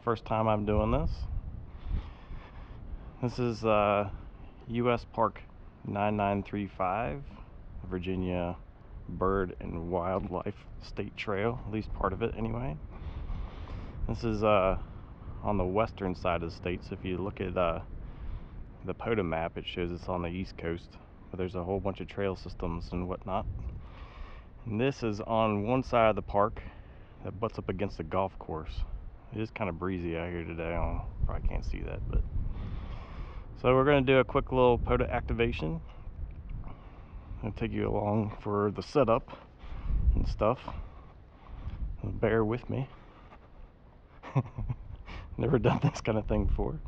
first time I'm doing this. This is US Park 9935, Virginia Bird and Wildlife State Trail, at least part of it anyway. This is on the western side of the state, so if you look at the POTA map, it shows it's on the east coast, but there's a whole bunch of trail systems and whatnot. And this is on one side of the park that butts up against the golf course. It is kind of breezy out here today. Probably can't see that, but so we're going to do a quick little POTA activation. I'll take you along for the setup and stuff. Bear with me. Never done this kind of thing before.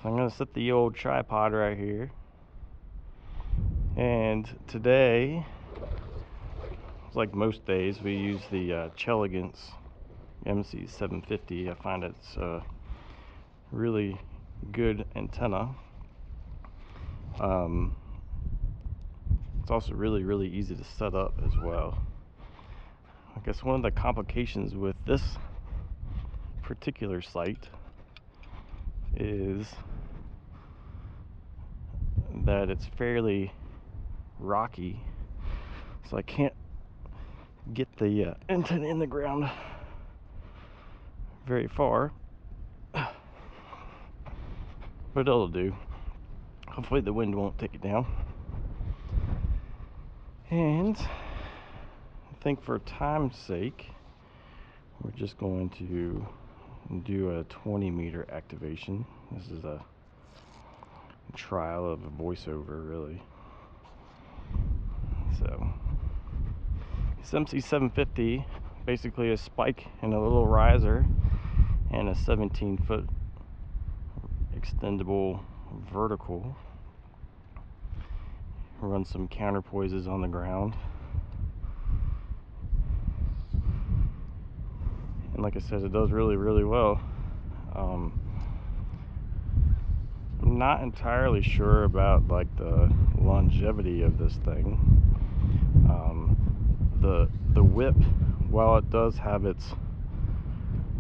So I'm going to set the old tripod right here. And today, like most days, we use the Chelegence MC750. I find it's a really good antenna. It's also really easy to set up as well. I guess one of the complications with this particular site is that it's fairly rocky, so I can't get the antenna in the ground very far, but it'll do. Hopefully the wind won't take it down. And I think for time's sake, we're just going to do a 20-meter activation. This is a trial of a voiceover, really. So this MC750, basically a spike and a little riser and a 17-foot extendable vertical. Run some counterpoises on the ground. And like I said, it does really well. I'm not entirely sure about like the longevity of this thing. The whip, while it does have its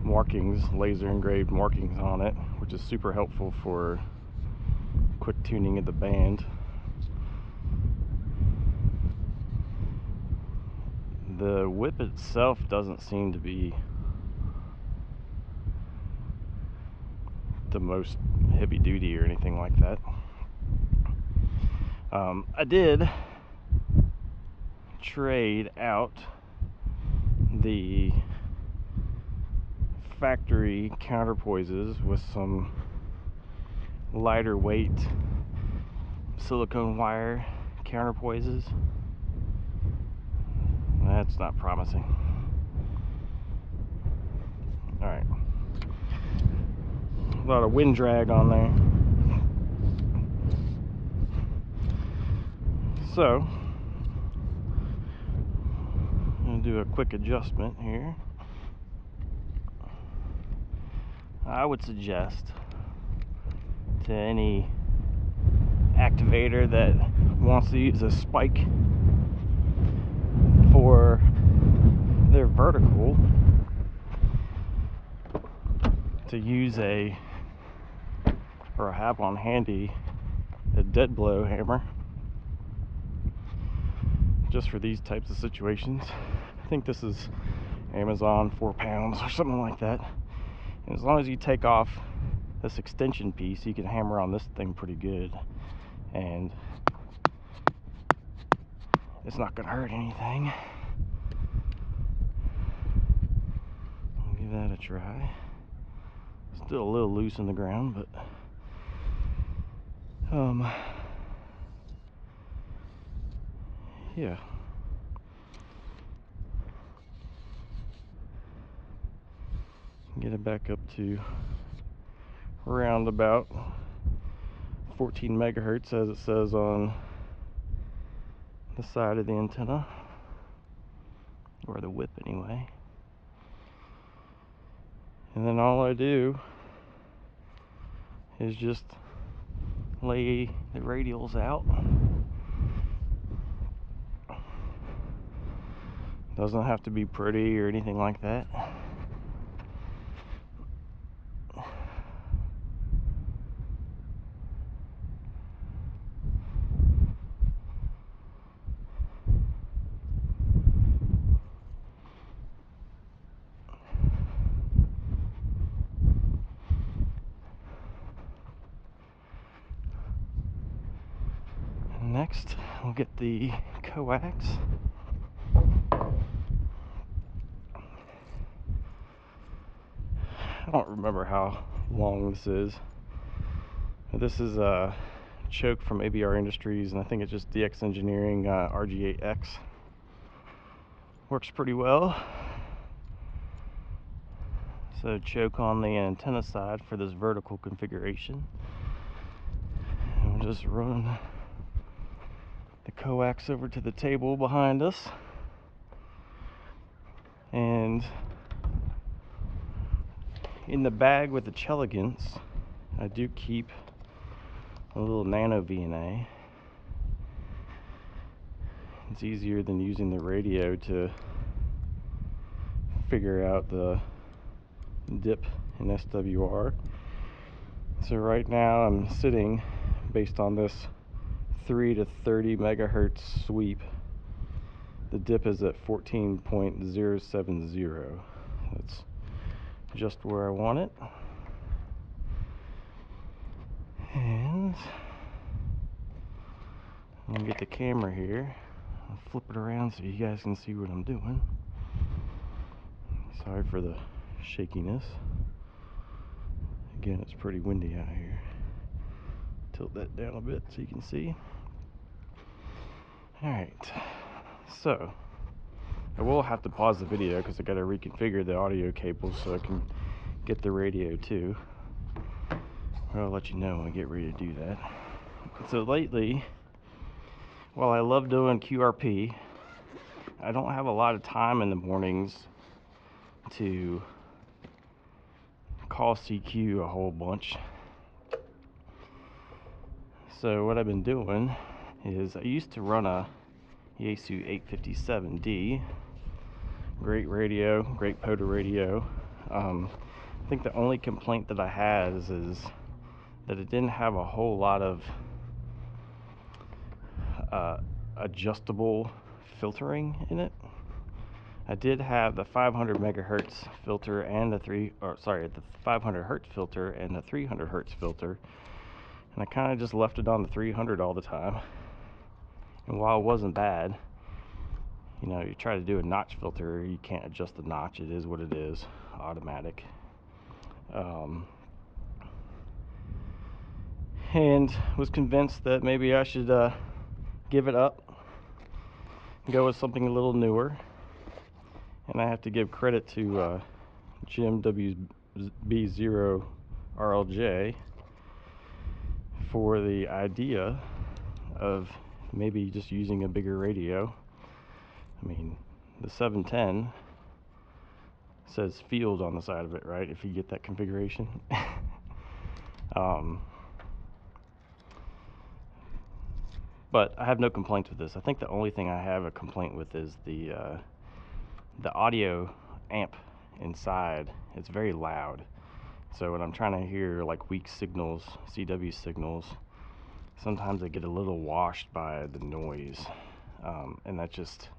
markings, laser engraved markings on it, which is super helpful for quick tuning of the band, the whip itself doesn't seem to be the most heavy duty or anything like that. I did trade out the factory counterpoises with some lighter weight silicone wire counterpoises. That's not promising. Alright. A lot of wind drag on there. So, I'm going to do a quick adjustment here. I would suggest to any activator that wants to use a spike for their vertical to use or have on handy a dead blow hammer just for these types of situations. I think this is Amazon, 4 pounds or something like that. And as long as you take off this extension piece, you can hammer on this thing pretty good, and it's not gonna hurt anything. I'll give that a try. Still a little loose in the ground, but yeah. Get it back up to around about 14 megahertz as it says on the side of the antenna, or the whip anyway. And then all I do is just lay the radials out. Doesn't have to be pretty or anything like that. next, we'll get the coax. I don't remember how long this is. This is a choke from ABR Industries, and I think it's just DX Engineering RG8X. Works pretty well. So choke on the antenna side for this vertical configuration. And we'll just run the coax over to the table behind us. And in the bag with the Chelegence, I do keep a little nano VNA. It's easier than using the radio to figure out the dip in SWR. So right now I'm sitting, based on this 3 to 30 megahertz sweep, the dip is at 14.070. That's just where I want it. And I'm gonna get the camera here. I'll flip it around so you guys can see what I'm doing. Sorry for the shakiness. Again, it's pretty windy out here. Tilt that down a bit so you can see. Alright, so I will have to pause the video because I got to reconfigure the audio cable so I can get the radio too. I'll let you know when I get ready to do that. So lately, while I love doing QRP, I don't have a lot of time in the mornings to call CQ a whole bunch. So what I've been doing is I used to run a Yaesu FT-710. Great radio, great POTA radio. I think the only complaint that I had is that it didn't have a whole lot of adjustable filtering in it. I did have the 500 megahertz filter and the 500 hertz filter and the 300 hertz filter, and I kind of just left it on the 300 all the time. And while it wasn't bad, you know, you try to do a notch filter, you can't adjust the notch. It is what it is, automatic. And was convinced that maybe I should give it up and go with something a little newer. And I have to give credit to Jim WB0RLJ for the idea of maybe just using a bigger radio. I mean, the 710 says field on the side of it, right? If you get that configuration. But I have no complaints with this. I think the only thing I have a complaint with is the audio amp inside. It's very loud. So when I'm trying to hear like weak signals, CW signals, sometimes I get a little washed by the noise. And that just,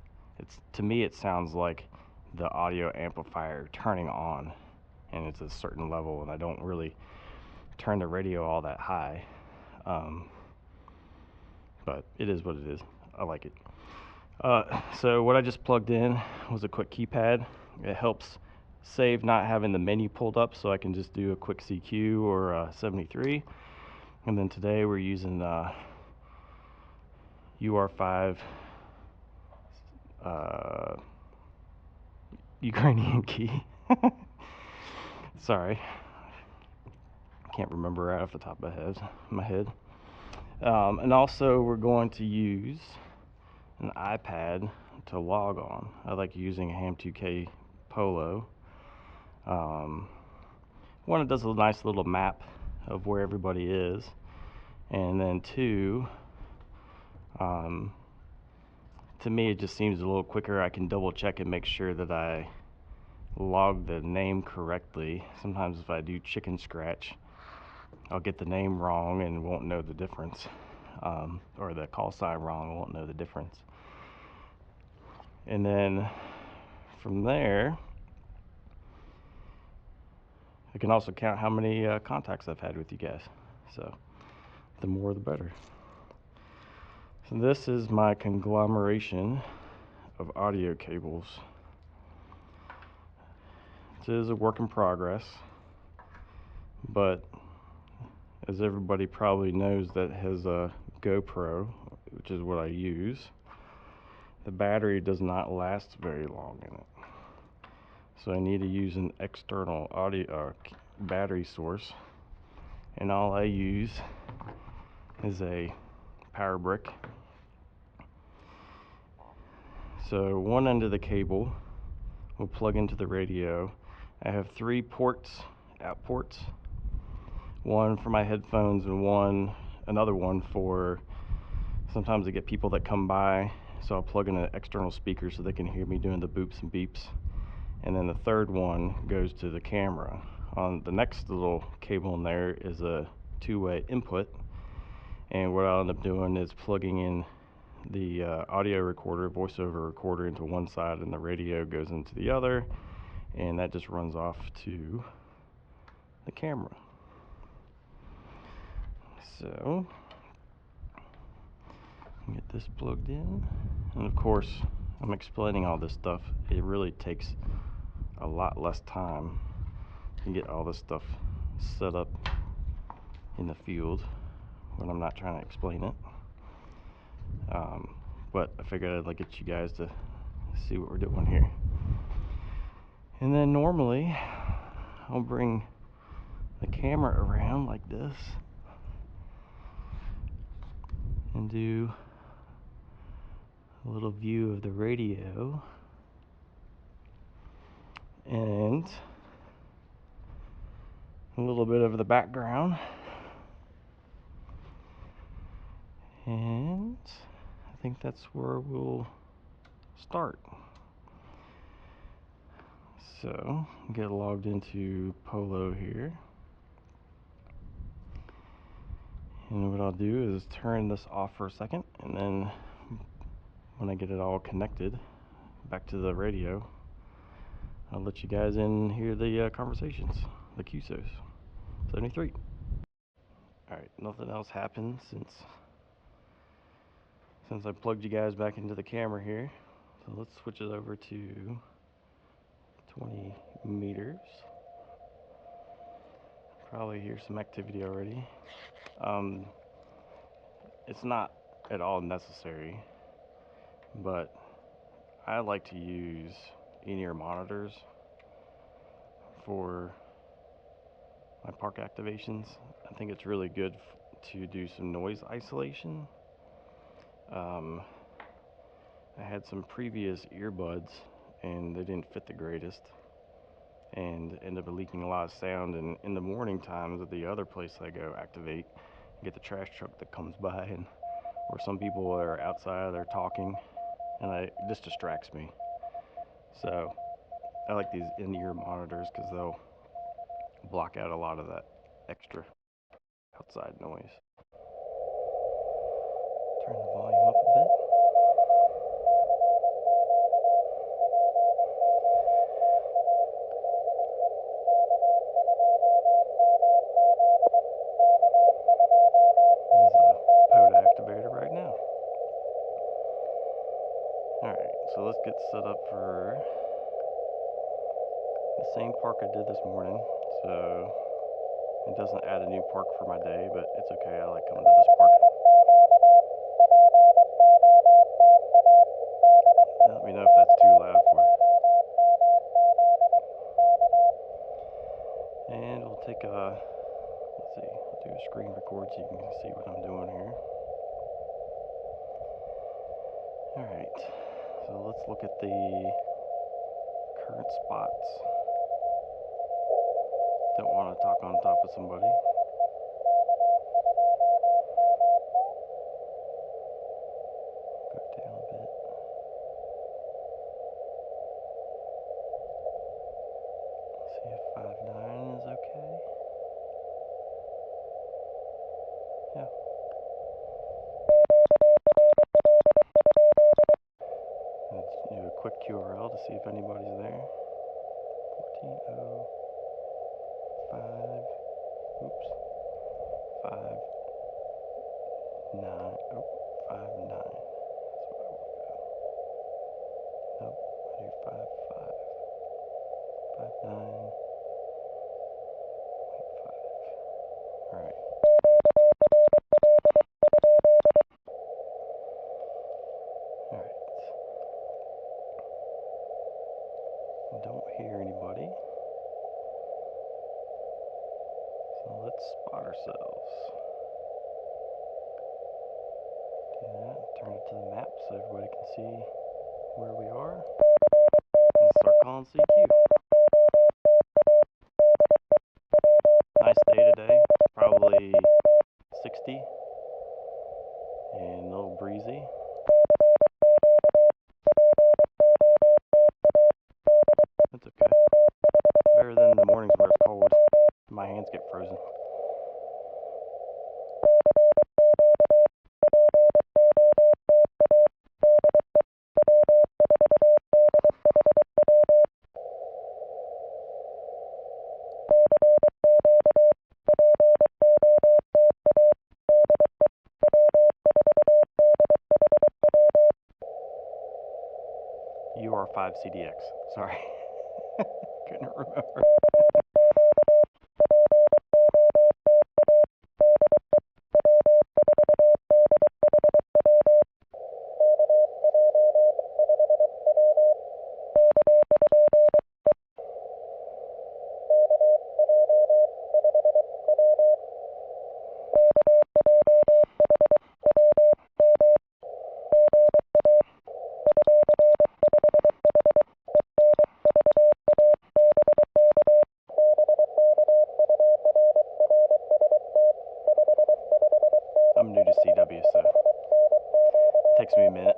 to me it sounds like the audio amplifier turning on, and it's a certain level, and I don't really turn the radio all that high. But it is what it is. I like it. So what I just plugged in was a quick keypad. It helps save not having the menu pulled up, so I can just do a quick CQ or 73. And then today we're using UR5 Ukrainian key. Sorry, can't remember right off the top of my head. And also we're going to use an iPad to log on. I like using a Ham2K PoLo. One, it does a nice little map of where everybody is, and then two, to me it just seems a little quicker. I can double check and make sure that I log the name correctly. Sometimes if I do chicken scratch, I'll get the name wrong and won't know the difference, or the call sign wrong, won't know the difference. And then from there, I can also count how many contacts I've had with you guys. So the more the better. So this is my conglomeration of audio cables. It is a work in progress, but as everybody probably knows that has a GoPro, which is what I use, the battery does not last very long in it. So I need to use an external audio battery source, and all I use is a power brick. So one end of the cable will plug into the radio. I have 3 ports, out ports, one for my headphones and another one for sometimes I get people that come by, so I'll plug in an external speaker so they can hear me doing the boops and beeps. And then the third one goes to the camera. On the next little cable in there is a 2-way input, and what I'll end up doing is plugging in the audio recorder, voiceover recorder, into one side, and the radio goes into the other, and that just runs off to the camera. So get this plugged in, and of course I'm explaining all this stuff. It really takes a lot less time to get all this stuff set up in the field when I'm not trying to explain it. But I figured I'd get you guys to see what we're doing here. And then normally I'll bring the camera around like this and do a little view of the radio and a little bit of the background, and I think that's where we'll start. So get logged into PoLo here, and what I'll do is turn this off for a second, and then when I get it all connected back to the radio, I'll let you guys in hear the conversations, the QSOs. 73. Alright, nothing else happened since I plugged you guys back into the camera here. So let's switch it over to 20 meters. Probably hear some activity already. It's not at all necessary, but I like to use in-ear monitors for my park activations. I think it's really good to do some noise isolation. I had some previous earbuds and they didn't fit the greatest and ended up leaking a lot of sound, and in the morning times at the other place I go activate, get the trash truck that comes by, and or some people are outside, they're talking, and this distracts me. So I like these in-ear monitors because they'll block out a lot of that extra outside noise. Turn the volume up a bit. There's a POTA activator right now. Alright, so let's get set up for the same park I did this morning. So it doesn't add a new park for my day, but it's okay. I like coming to this park. Let me know if that's too loud for you. And we'll take a, let's see, I'll do a screen record so you can see what I'm doing here. Alright, so let's look at the current spots. Don't want to talk on top of somebody. Go down a bit. See if 5.9 is okay. Yeah. Let's do a quick QRL to see if anybody's there. 14.05. Oops. 5.9. Oh, 5.9. Let's spot ourselves. Do that, turn it to the map so everybody can see where we are. And start calling CQ. Nice day today, probably 60 and a little breezy. That's okay. Better than the mornings where it's cold. My hands get frozen. UR5CDX. Sorry. Couldn't remember. I'm new to CW, so it takes me a minute.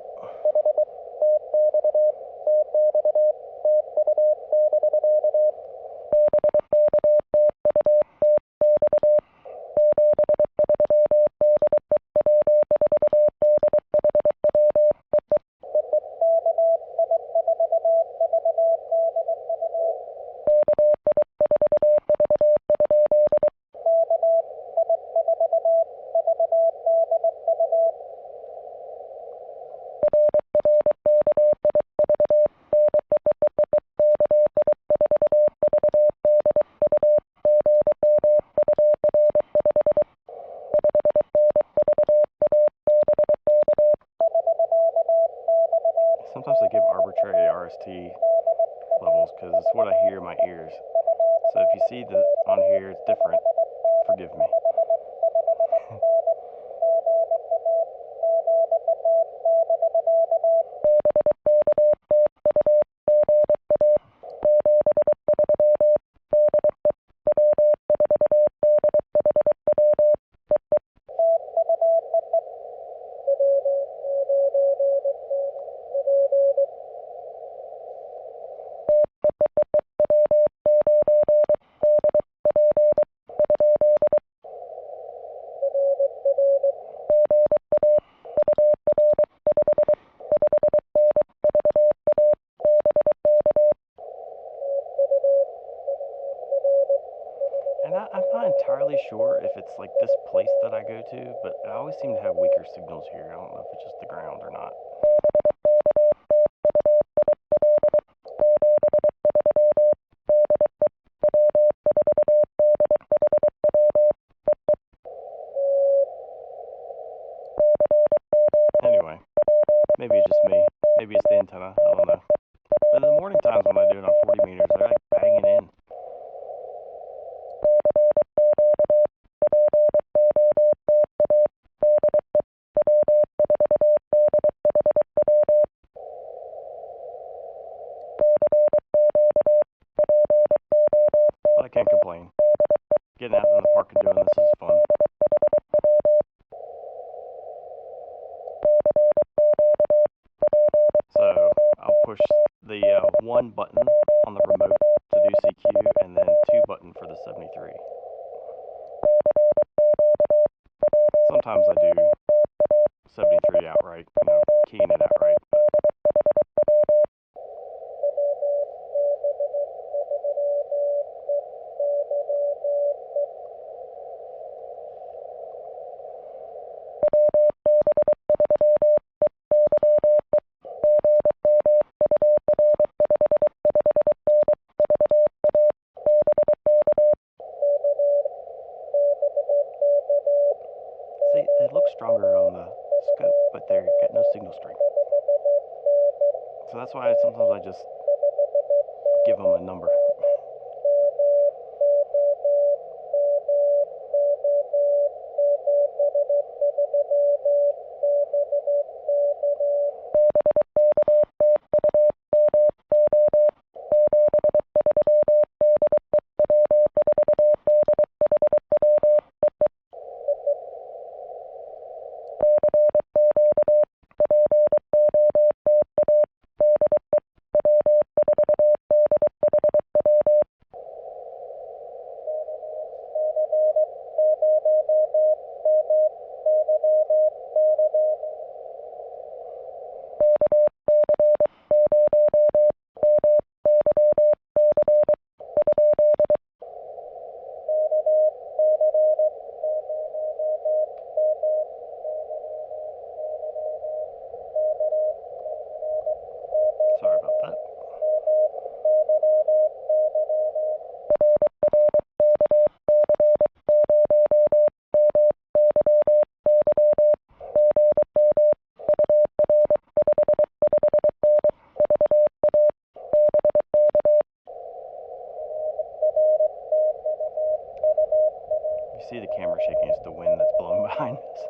Sometimes I give arbitrary RST levels because it's what I hear in my ears. So if you see that on here it's different, forgive me. And I'm not entirely sure if it's like this place that I go to, but I always seem to have weaker signals here. I don't know if it's just the ground or not. Anyway, maybe it's just me. Maybe it's the antenna. I don't know. But in the morning times when I do it on 40 meters, they're like banging in. But I can't complain. Getting out in the park and doing this is fun. So I'll push the 1 button on the remote to do CQ and then 2 button for the 73. Sometimes I do 73 outright, keying it outright. See, they look stronger on the scope, but they've got no signal strength. So that's why sometimes I just give them a number. see the camera shaking, it's the wind that's blowing behind us.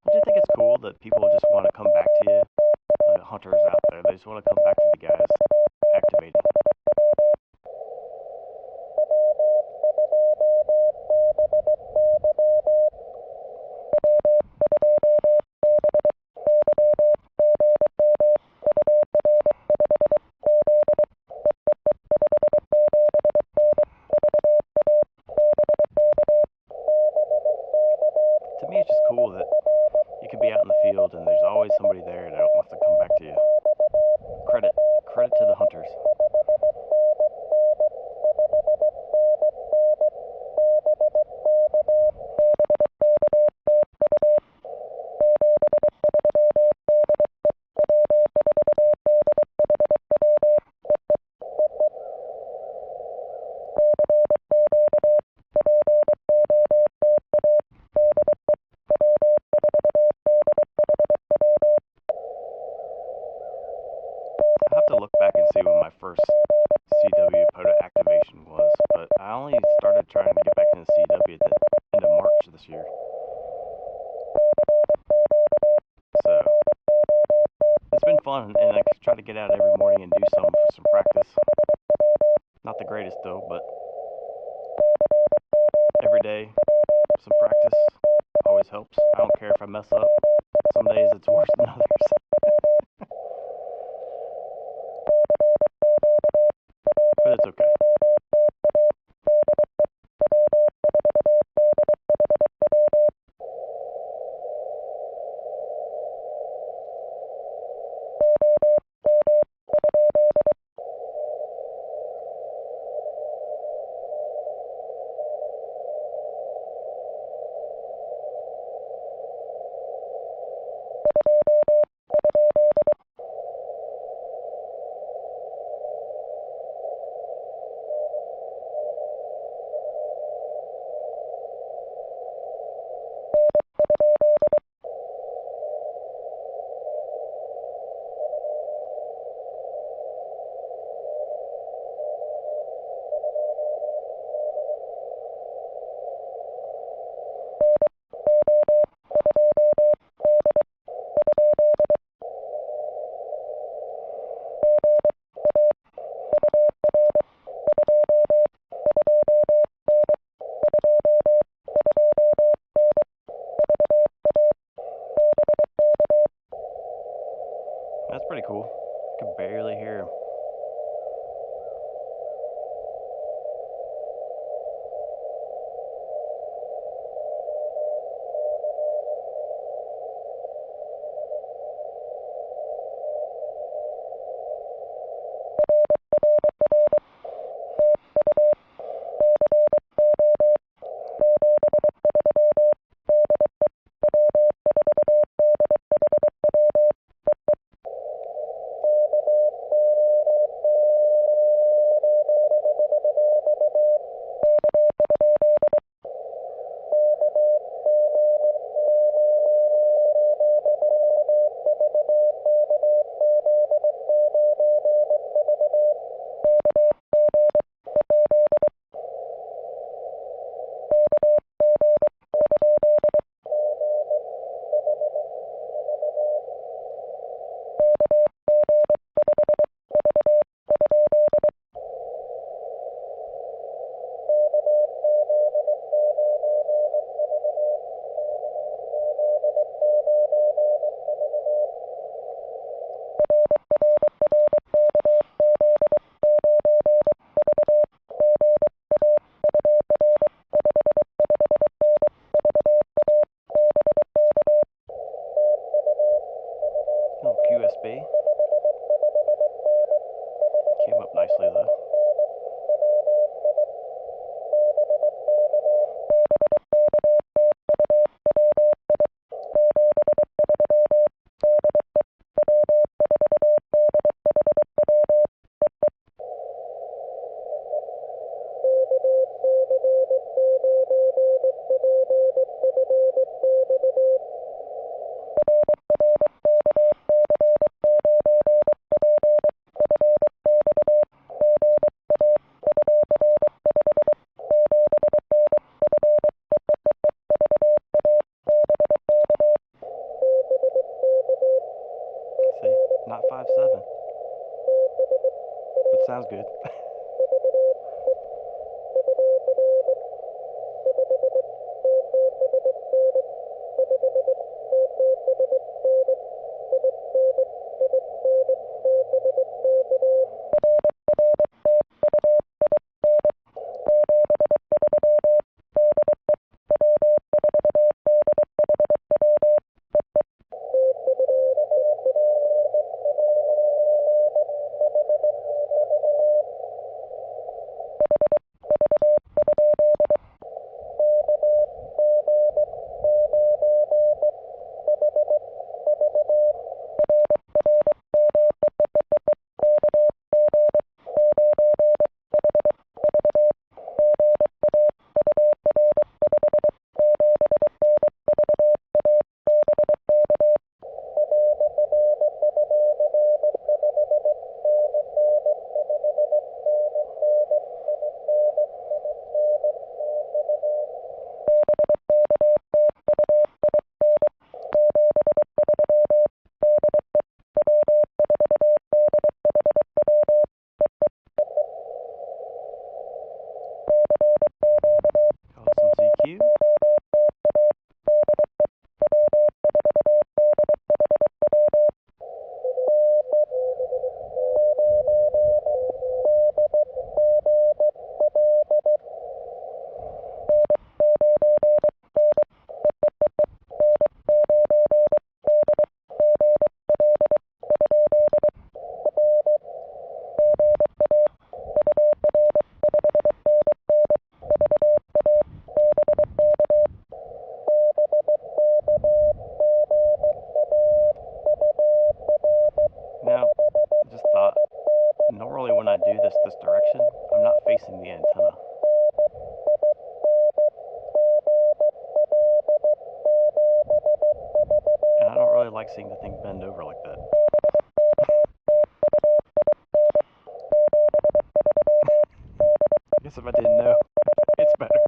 I do think it's cool that people just want to come back to you, hunters out there. They just want to come back to the guys activating. To me, it's just cool that you can be out in the field and there's always somebody there that wants to come back to you. Credit to the hunters. I'll have to look back and see when my first CW POTA activation was, but I only started trying to get back into CW at the end of March this year. So, it's been fun, and I try to get out every morning and do some for some practice. Not the greatest though, but every day, some practice always helps. I don't care if I mess up. Some days it's worse than others. But it's okay. That's pretty cool. I can barely hear him. Little QSB. Came up nicely though. not 5.7. But sounds good. Call some CQ. Now, just thought, normally when I do this direction, I'm not facing the antenna. And I don't really like seeing the thing bend over like that. I guess if I didn't know, it's better.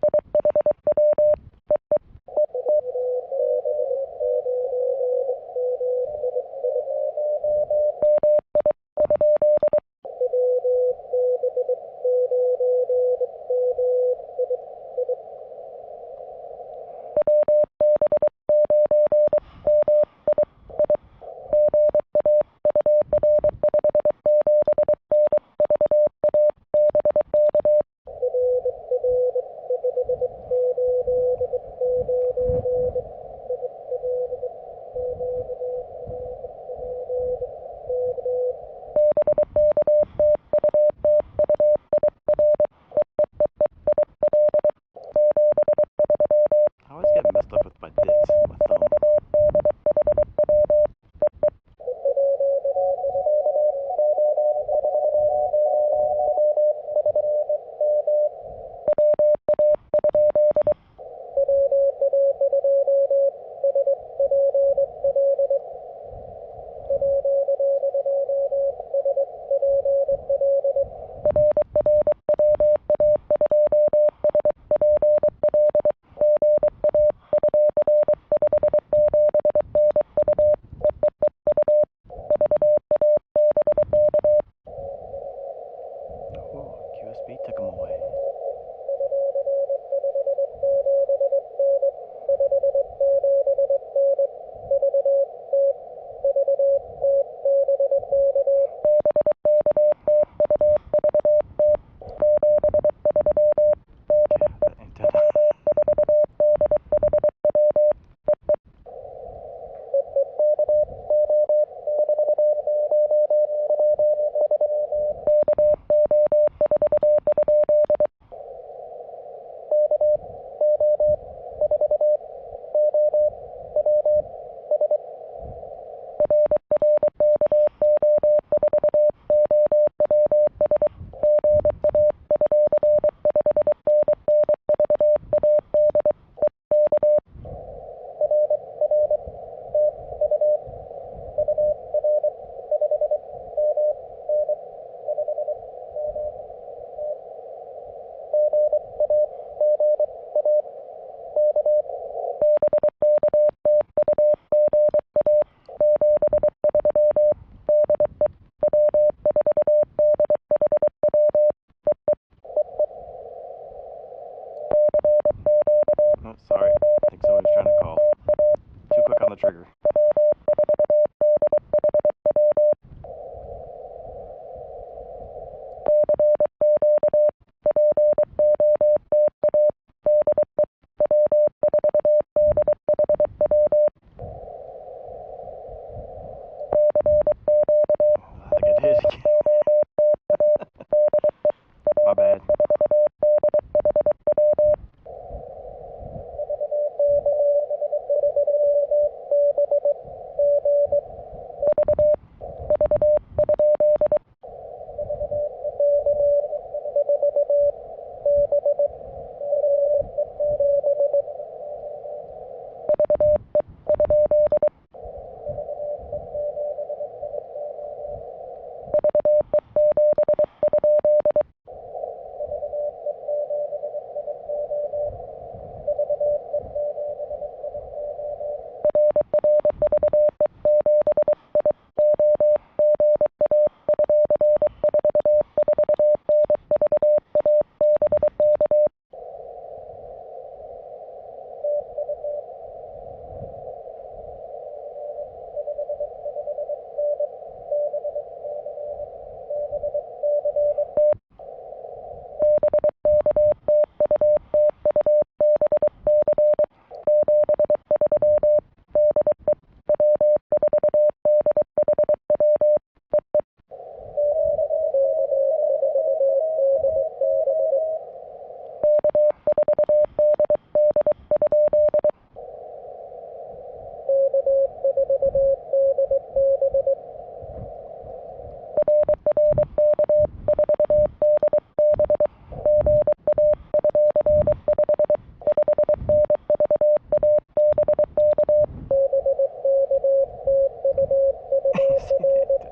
bending over.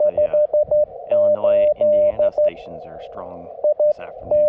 The Illinois, Indiana stations are strong this afternoon.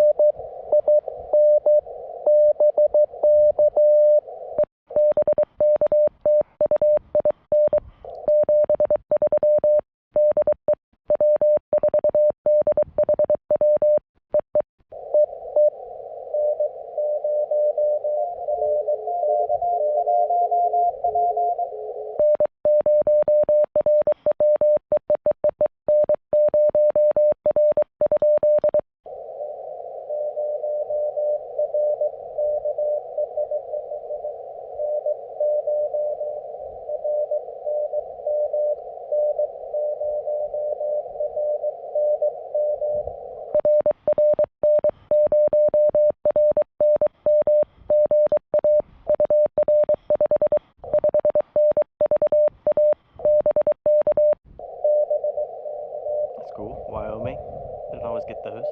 That's cool. Wyoming. Didn't always get those.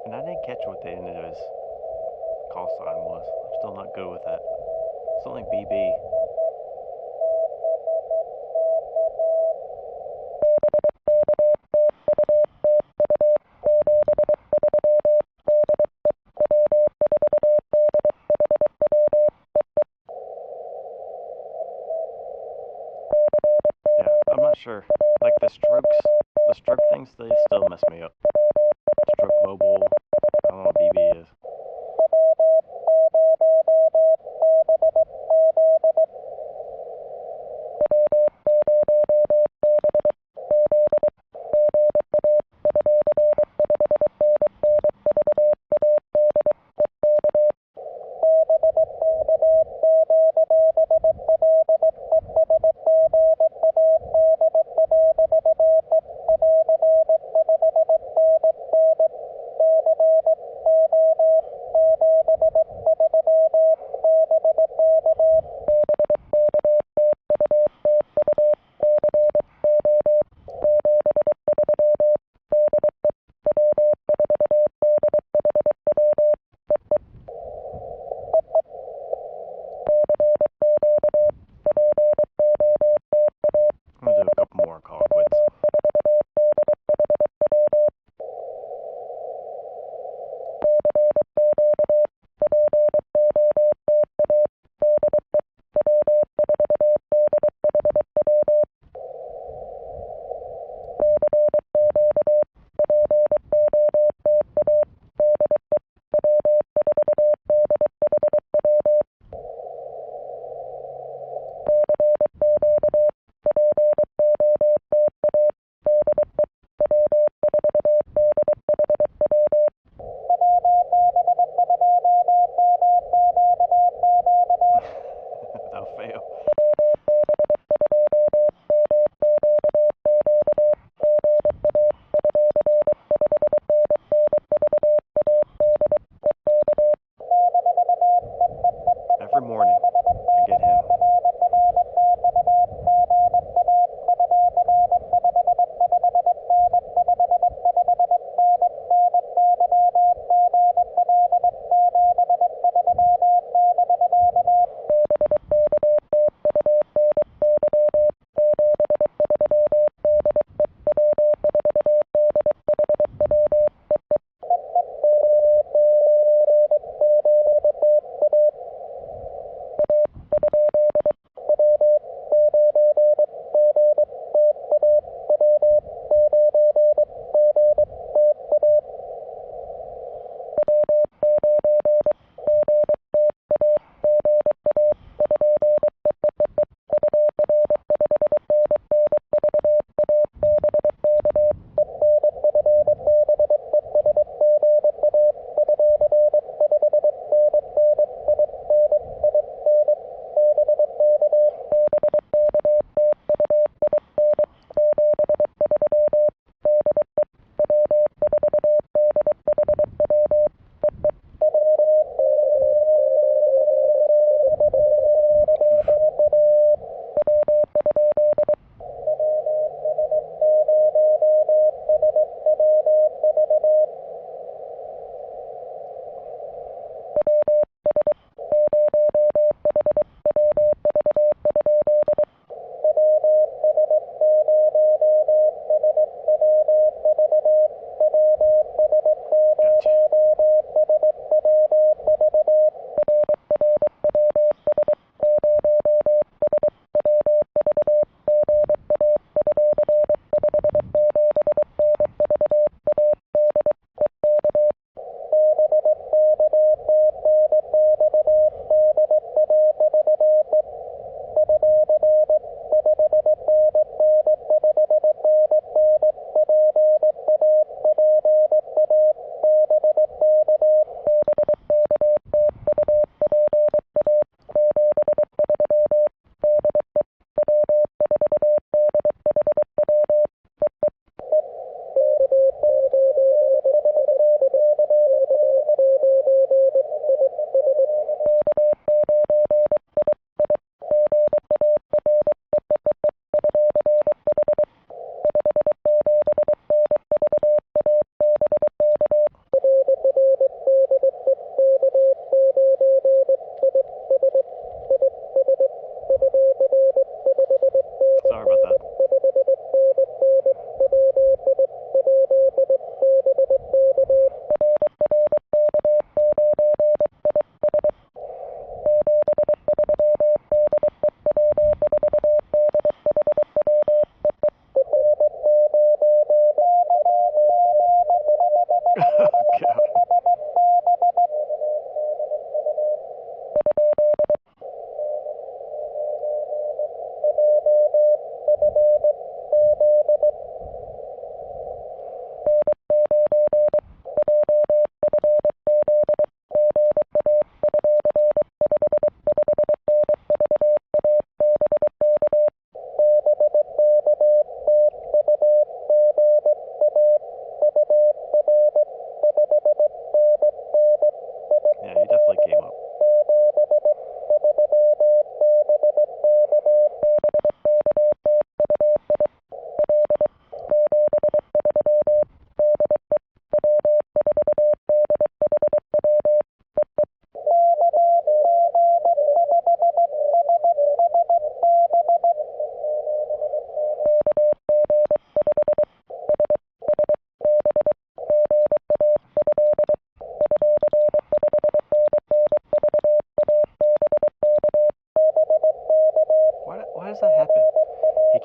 And I didn't catch what the end of his call sign was. I'm still not good with that. Something BB. Yeah, I'm not sure. Like the stroke things, they still mess me up. Stroke mobile, I don't know what BB is.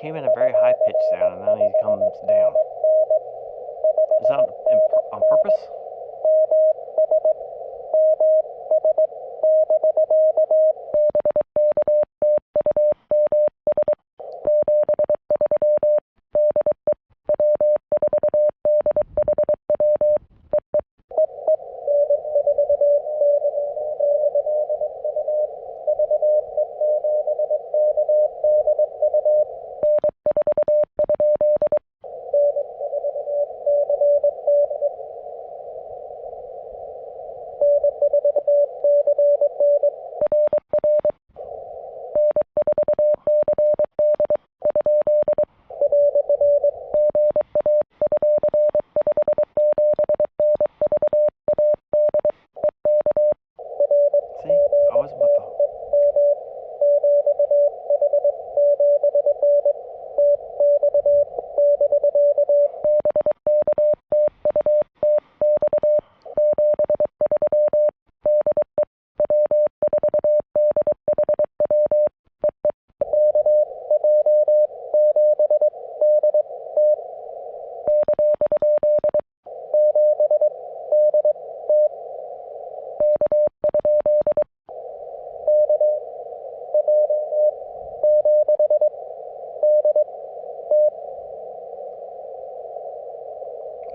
came in a very high pitched sound, and then he comes down. Is that on purpose?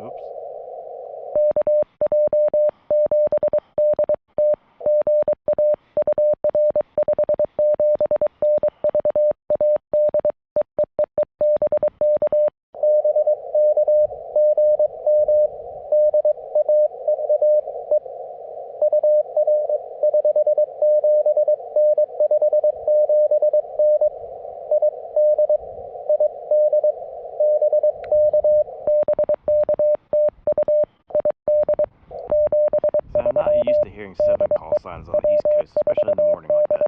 Oops. Hearing 7 call signs on the East Coast, especially in the morning like that.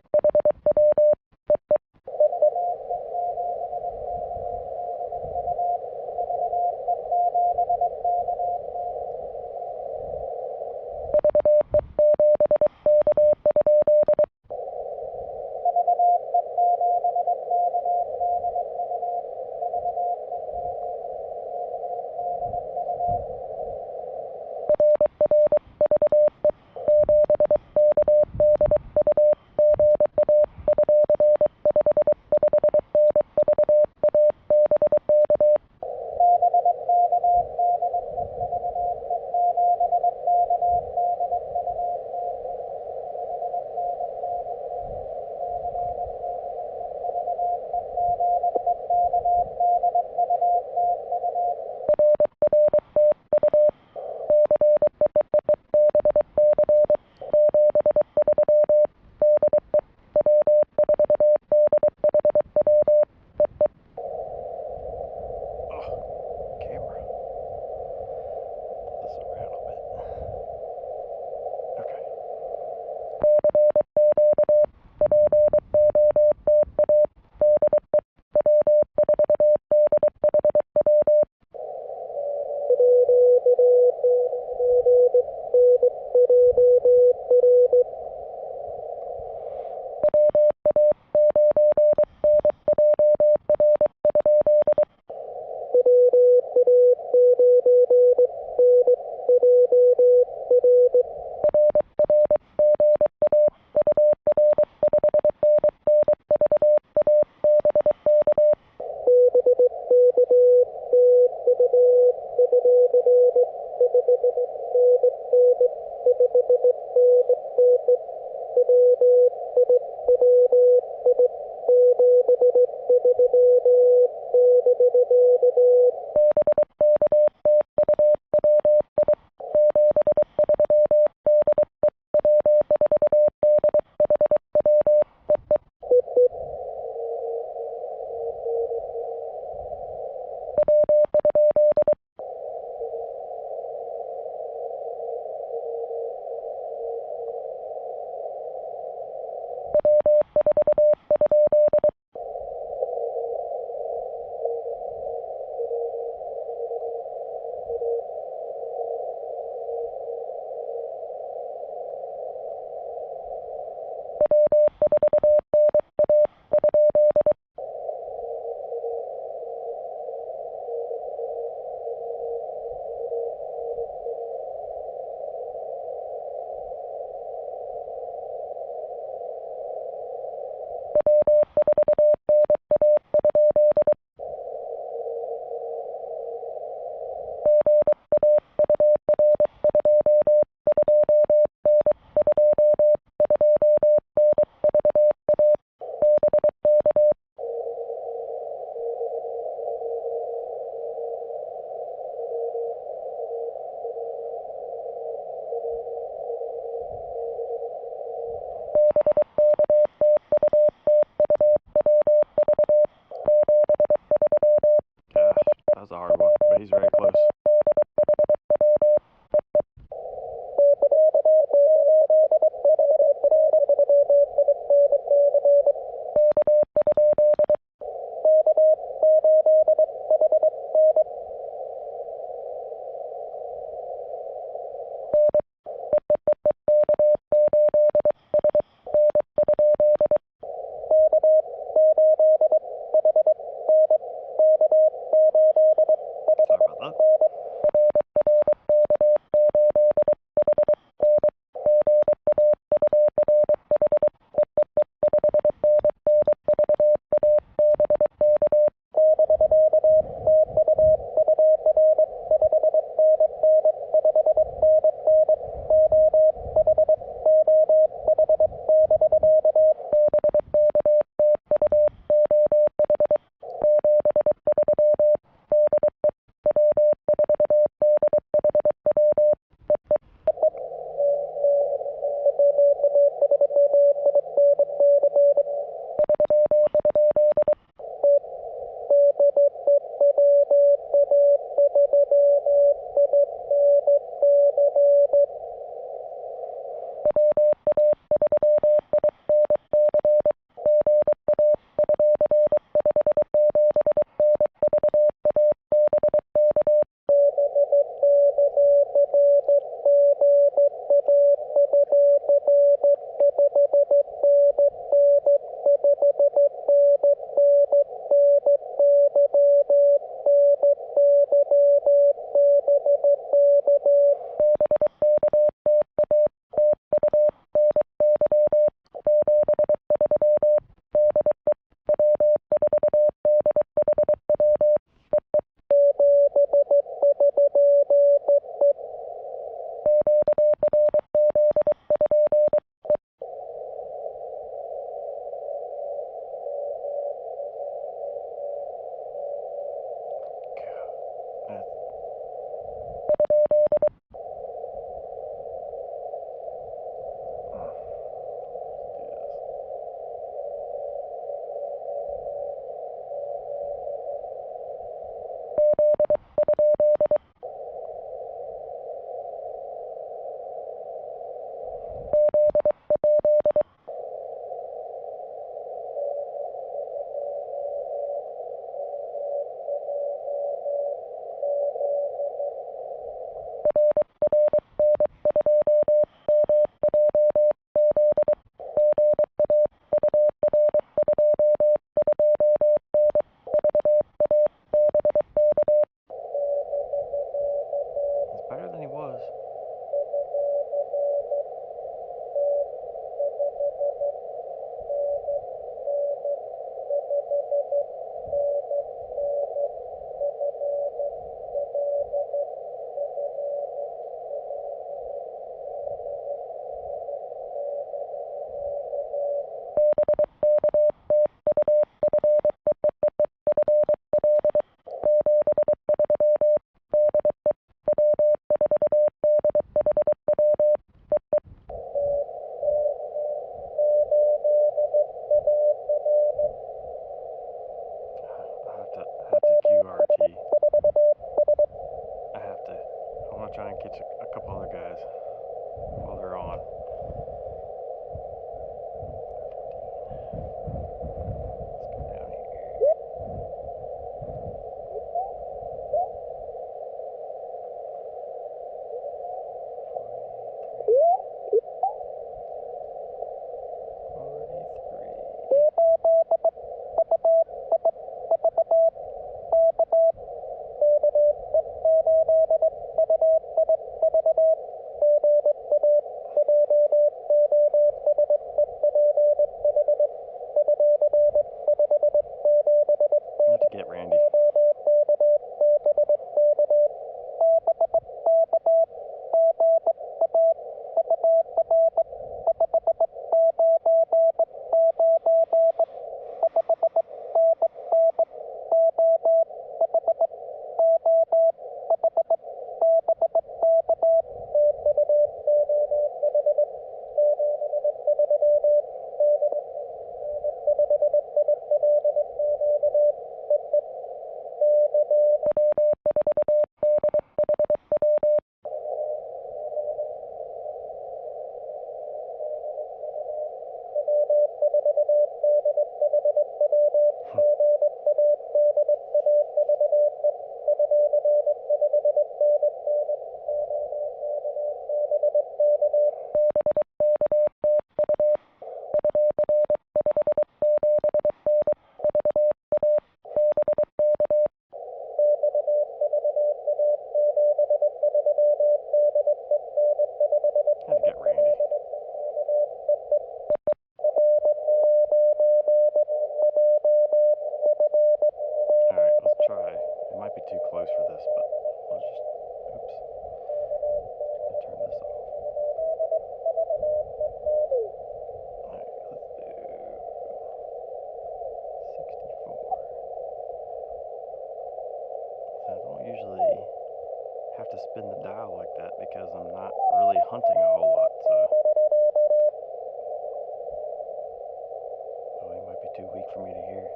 Oh, he might be too weak for me to hear.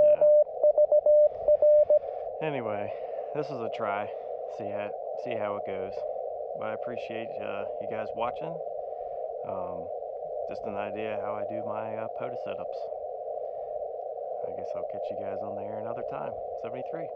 Yeah. Anyway, this is a try. See how it goes. But I appreciate you guys watching. Just an idea how I do my POTA setups. I guess I'll catch you guys on there another time. 73.